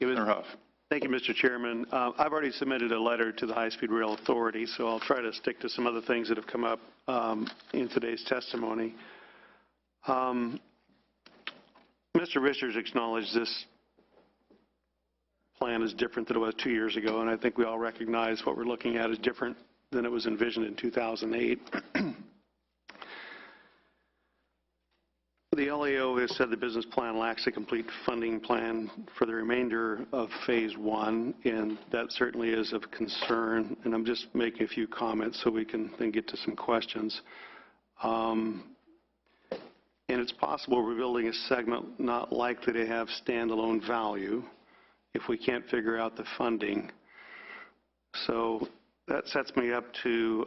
Senator Huff. Thank you, Mr. Chairman. I've already submitted a letter to the High-Speed Rail Authority, so I'll try to stick to some other things that have come up in today's testimony. Mr. Richards acknowledged this plan is different than it was 2 years ago, and I think we all recognize what we're looking at is different than it was envisioned in 2008. The LAO has said the business plan lacks a complete funding plan for the remainder of Phase 1, and that certainly is of concern. And I'm just making a few comments so we can then get to some questions. And it's possible we're building a segment not likely to have standalone value if we can't figure out the funding. So that sets me up to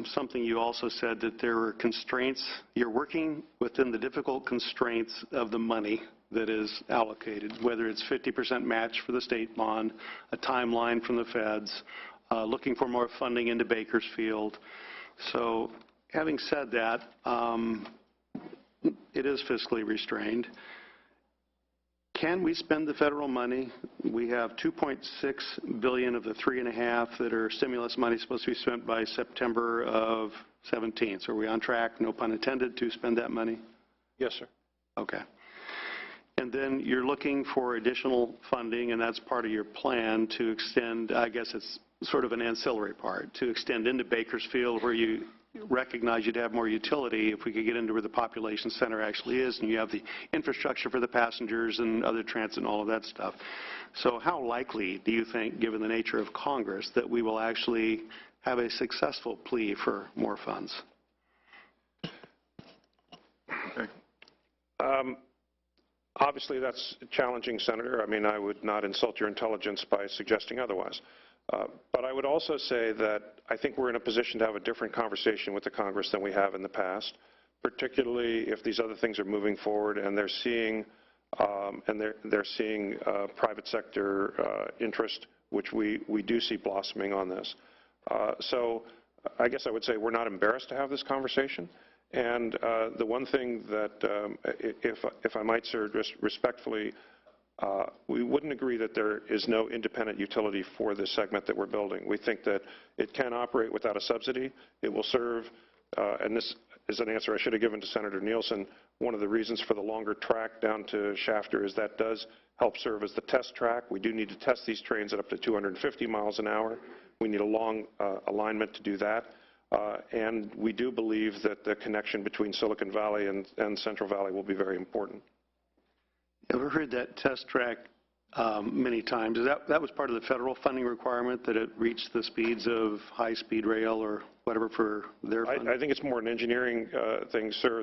something you also said, that there were constraints. You're working within the difficult constraints of the money that is allocated, whether it's 50% match for the state bond, a timeline from the feds, looking for more funding into Bakersfield. So having said that, it is fiscally restrained. Can we spend the federal money? We have $2.6 billion of the $3.5 that are stimulus money supposed to be spent by September of 17. So are we on track, no pun intended, to spend that money? Yes, sir. Okay. And then you're looking for additional funding, and that's part of your plan to extend, I guess it's sort of an ancillary part, to extend into Bakersfield, where you recognize you'd have more utility if we could get into where the population center actually is, and you have the infrastructure for the passengers and other transit and all of that stuff. So how likely do you think, given the nature of Congress, that we will actually have a successful plea for more funds? Okay. Obviously, that's challenging, Senator. I mean, I would not insult your intelligence by suggesting otherwise. But I would also say that I think we're in a position to have a different conversation with the Congress than we have in the past, particularly if these other things are moving forward and they're seeing private sector interest, which we do see blossoming on this. So I guess I would say we're not embarrassed to have this conversation. And the one thing that, if I might, sir, just respectfully, we wouldn't agree that there is no independent utility for this segment that we're building. We think that it can operate without a subsidy. It will serve, and this is an answer I should have given to Senator Nielsen, one of the reasons for the longer track down to Shafter is that does help serve as the test track. We do need to test these trains at up to 250 miles an hour. We need a long alignment to do that. And we do believe that the connection between Silicon Valley and Central Valley will be very important. I've heard that test track many times. That was part of the federal funding requirement, that it reached the speeds of high-speed rail or whatever for their funding? I think it's more an engineering thing, sir.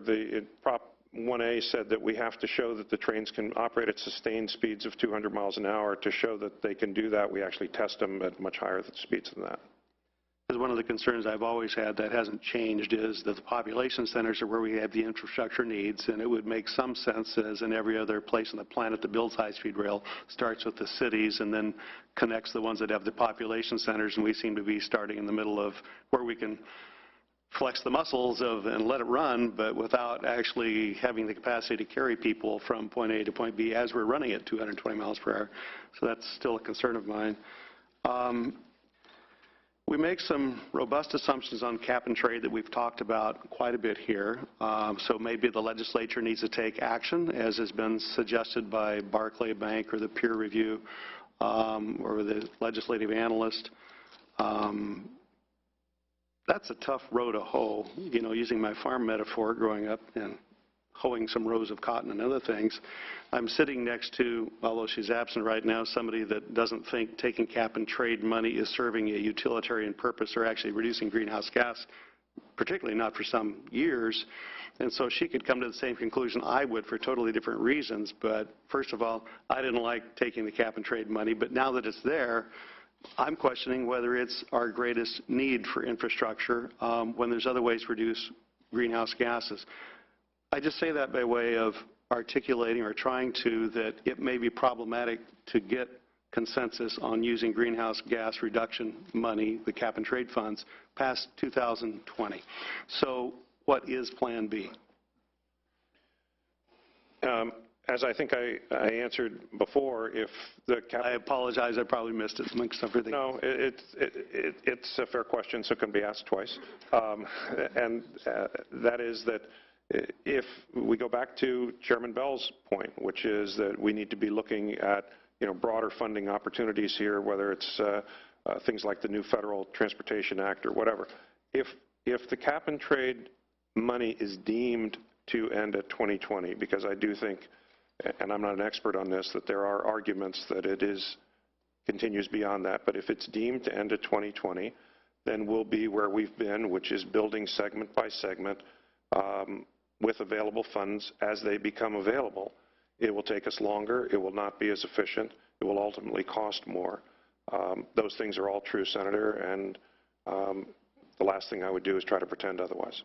Prop 1A said that we have to show that the trains can operate at sustained speeds of 200 miles an hour. To show that they can do that, we actually test them at much higher speeds than that. Because one of the concerns I've always had that hasn't changed is that the population centers are where we have the infrastructure needs, and it would make some sense, as in every other place on the planet that builds high-speed rail, starts with the cities and then connects the ones that have the population centers, and we seem to be starting in the middle of where we can flex the muscles of and let it run, but without actually having the capacity to carry people from point A to point B as we're running at 220 miles per hour. So that's still a concern of mine. We make some robust assumptions on cap and trade that we've talked about quite a bit here. So maybe the legislature needs to take action, as has been suggested by Barclay Bank or the peer review or the legislative analyst. That's a tough row to hoe, you know, using my farm metaphor growing up and hoeing some rows of cotton and other things. I'm sitting next to, although she's absent right now, somebody that doesn't think taking cap and trade money is serving a utilitarian purpose or actually reducing greenhouse gas, particularly not for some years. And so she could come to the same conclusion I would for totally different reasons. But first of all, I didn't like taking the cap and trade money, but now that it's there, I'm questioning whether it's our greatest need for infrastructure when there's other ways to reduce greenhouse gases. I just say that by way of articulating or trying to that it may be problematic to get consensus on using greenhouse gas reduction money, the cap and trade funds, past 2020. So what is Plan B? As I think I answered before, if the cap... I apologize, I probably missed it amongst everything. No, it's a fair question, so it can be asked twice. That is that if we go back to Chairman Bell's point, which is that we need to be looking at broader funding opportunities here, whether it's things like the new Federal Transportation Act or whatever. If the cap and trade money is deemed to end at 2020, because I do think, and I'm not an expert on this, that there are arguments that it continues beyond that, but if it's deemed to end at 2020, then we'll be where we've been, which is building segment by segment with available funds as they become available. It will take us longer. It will not be as efficient. It will ultimately cost more. Those things are all true, Senator, and the last thing I would do is try to pretend otherwise.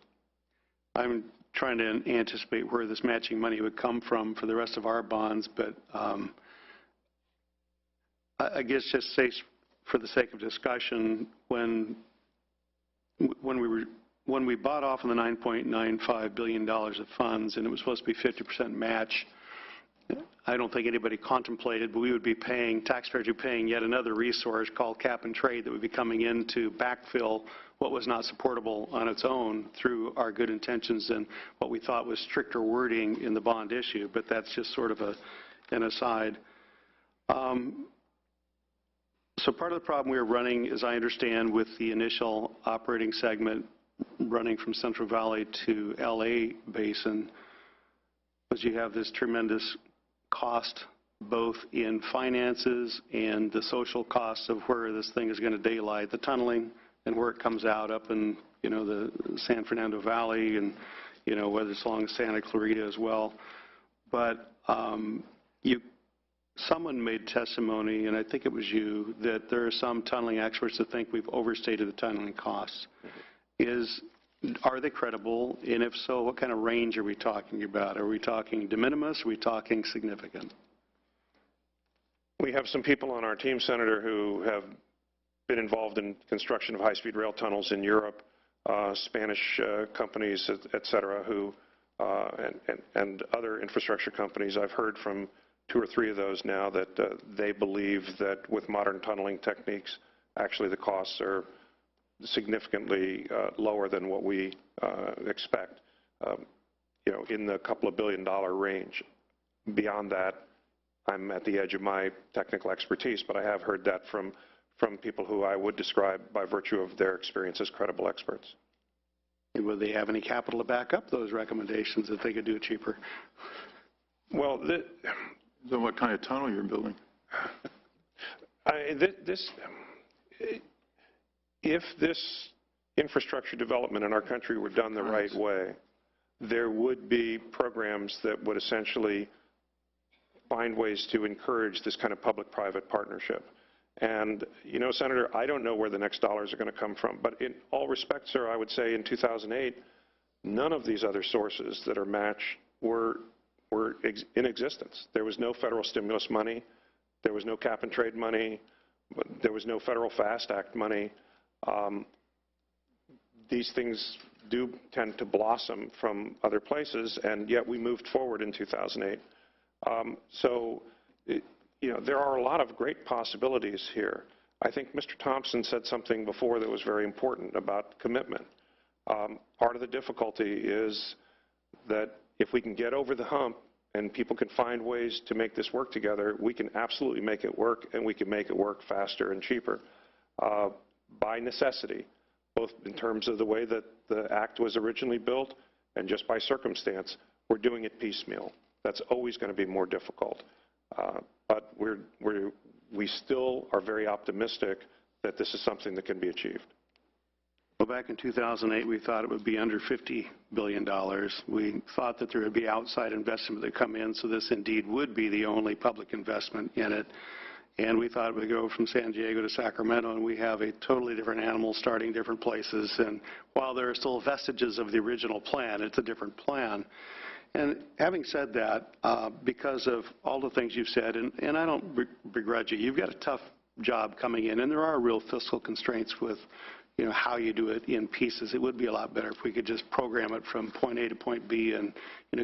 I'm trying to anticipate where this matching money would come from for the rest of our bonds, but I guess just say for the sake of discussion, when we bought off on the $9.95 billion of funds and it was supposed to be 50% match, I don't think anybody contemplated, but we would be paying, taxpayers would be paying yet another resource called cap and trade that would be coming in to backfill what was not supportable on its own through our good intentions and what we thought was stricter wording in the bond issue, but that's just sort of an aside. So part of the problem we were running, as I understand, with the initial operating segment running from Central Valley to LA Basin was you have this tremendous cost both in finances and the social costs of where this thing is going to daylight, the tunneling and where it comes out up in, the San Fernando Valley and, whether it's along Santa Clarita as well. But someone made testimony, and I think it was you, that there are some tunneling experts that think we've overstated the tunneling costs. Are they credible? And if so, what kind of range are we talking about? Are we talking de minimis? Are we talking significant? We have some people on our team, Senator, who have been involved in construction of high-speed rail tunnels in Europe, Spanish companies, et cetera, who, and other infrastructure companies. I've heard from 2 or 3 of those now that they believe that with modern tunneling techniques, actually the costs are significantly lower than what we expect, in the couple of $1 billion range. Beyond that, I'm at the edge of my technical expertise, but I have heard that from people who I would describe by virtue of their experience as credible experts. And would they have any capital to back up those recommendations if they could do it cheaper? Well, So what kind of tunnel you're building? If this infrastructure development in our country were done the right way, there would be programs that would essentially find ways to encourage this kind of public-private partnership. And, Senator, I don't know where the next dollars are going to come from, but in all respects, sir, I would say in 2008, none of these other sources that are matched were in existence. There was no federal stimulus money. There was no cap and trade money. There was no federal FAST Act money. These things do tend to blossom from other places, and yet we moved forward in 2008. There are a lot of great possibilities here. I think Mr. Thompson said something before that was very important about commitment. Part of the difficulty is that if we can get over the hump and people can find ways to make this work together, we can absolutely make it work, and we can make it work faster and cheaper by necessity, both in terms of the way that the Act was originally built and just by circumstance. We're doing it piecemeal. That's always going to be more difficult. But we still are very optimistic that this is something that can be achieved. Well, back in 2008, we thought it would be under $50 billion. We thought that there would be outside investment that come in, so this indeed would be the only public investment in it. And we thought it would go from San Diego to Sacramento, and we have a totally different animal starting different places. And while there are still vestiges of the original plan, it's a different plan. And having said that, because of all the things you've said, and I don't begrudge you, you've got a tough job coming in, and there are real fiscal constraints with how you do it in pieces. It would be a lot better if we could just program it from point A to point B and,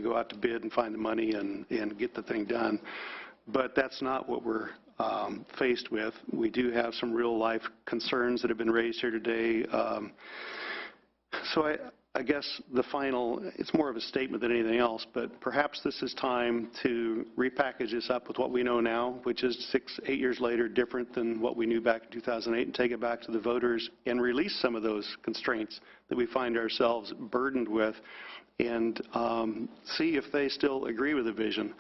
go out to bid and find the money and get the thing done. But that's not what we're faced with. We do have some real-life concerns that have been raised here today. So I guess the final, it's more of a statement than anything else, but perhaps this is time to repackage this up with what we know now, which is 8 years later, different than what we knew back in 2008, and take it back to the voters and release some of those constraints that we find ourselves burdened with, and see if they still agree with the vision.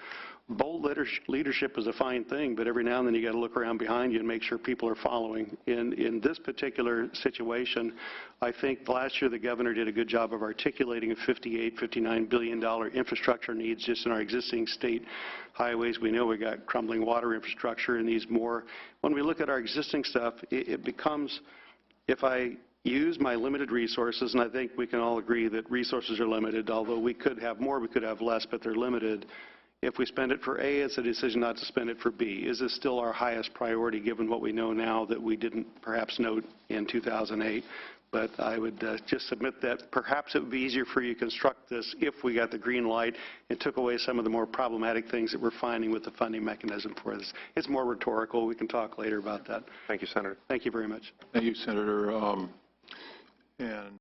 Bold leadership is a fine thing, but every now and then you got to look around behind you and make sure people are following. In this particular situation, I think last year the governor did a good job of articulating a $58–59 billion infrastructure needs just in our existing state highways. We know we got crumbling water infrastructure and needs more. When we look at our existing stuff, it becomes, if I use my limited resources, and I think we can all agree that resources are limited, although we could have more, we could have less, but they're limited. If we spend it for A, it's a decision not to spend it for B. Is this still our highest priority given what we know now that we didn't perhaps note in 2008? But I would just submit that perhaps it would be easier for you to construct this if we got the green light and took away some of the more problematic things that we're finding with the funding mechanism for this. It's more rhetorical. We can talk later about that. Thank you, Senator. Thank you very much. Thank you, Senator. And